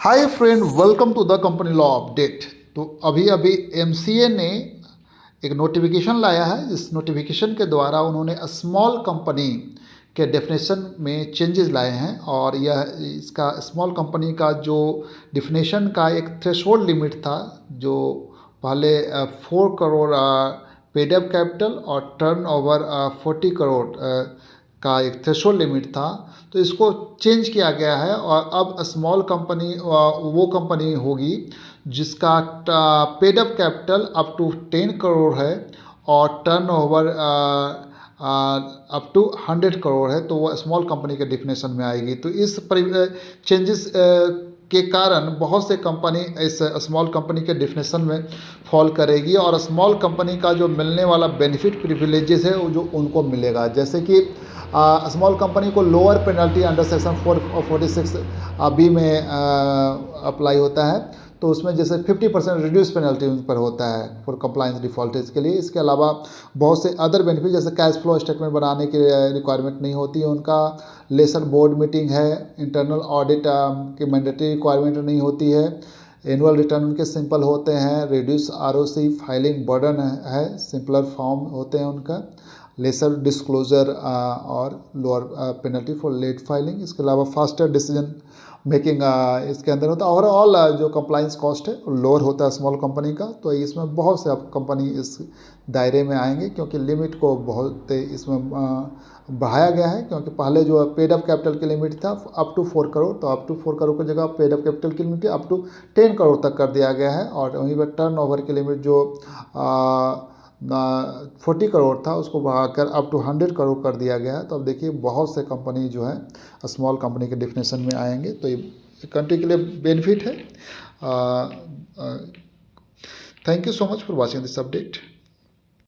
Hi friend, welcome to the company law update. तो अभी अभी एमसीए ने एक नोटिफिकेशन लाया है। इस नोटिफिकेशन के द्वारा उन्होंने स्मॉल कंपनी के डेफिनेशन में चेंजेस लाए हैं और यह इसका स्मॉल कंपनी का जो डेफिनेशन का एक थ्रेशोल्ड लिमिट था, जो पहले 4 करोड़ पेड अप कैपिटल और टर्न ओवर 40 करोड़ का एक थ्रेशोल्ड लिमिट था, तो इसको चेंज किया गया है और अब स्मॉल कंपनी वो कंपनी होगी जिसका paid up capital up to 10 crore है और turnover up to 100 crore है, तो वो स्मॉल कंपनी के डिफिनेशन में आएगी। तो इस चेंजेस के कारण बहुत से कंपनी इस स्मॉल कंपनी के डिफिनेशन में फॉल करेगी और स्मॉल कंपनी का जो मिलने वाला बेनिफिट प्रिविलेजेस है वो जो उनको मिलेगा, जैसे कि स्मॉल कंपनी को lower penalty under section 446 B में अप्लाई होता है। तो उसमें जैसे 50% रिड्यूस पेनल्टी उन पर होता है फॉर कंप्लाइंस डिफॉल्टर्स के लिए। इसके अलावा बहुत से अदर बेनिफिट जैसे कैश फ्लो स्टेटमेंट बनाने की रिक्वायरमेंट नहीं होती है उनका, लेसर बोर्ड मीटिंग है, इंटरनल ऑडिट की मैंडेटरी रिक्वायरमेंट नहीं होती है, एनुअल रिटर्न उनके सिंपल होते हैं, रिड्यूस आरओसी फाइलिंग बर्डन है, सिंपलर फॉर्म होते हैं उनका, लेसर डिस्क्लोजर और lower penalty for late filing. इसके अलावा फास्टर डिसीजन मेकिंग इसके अंदर होता है। ओवरऑल जो कंप्लाइंस कॉस्ट है लोअर होता है स्मॉल कंपनी का। तो इसमें बहुत से अब कंपनी इस दायरे में आएंगे क्योंकि लिमिट को बहुत इसमें बढ़ाया गया है, क्योंकि पहले जो पेड अप कैपिटल की लिमिट था अप टू 4 करोड़, तो अप टू 4 करोड़ की जगह पेड अप कैपिटल की लिमिट अप टू 10 करोड़ तक कर दिया गया है। और वहीं पर टर्न ओवर की लिमिट जो 40 करोड़ था उसको बढ़ाकर अप टू 100 करोड़ कर दिया गया है। तो अब देखिए बहुत से कंपनी जो है स्मॉल कंपनी के डिफिनेशन में आएंगे, तो ये कंट्री के लिए बेनिफिट है। Thank you so much for watching this update.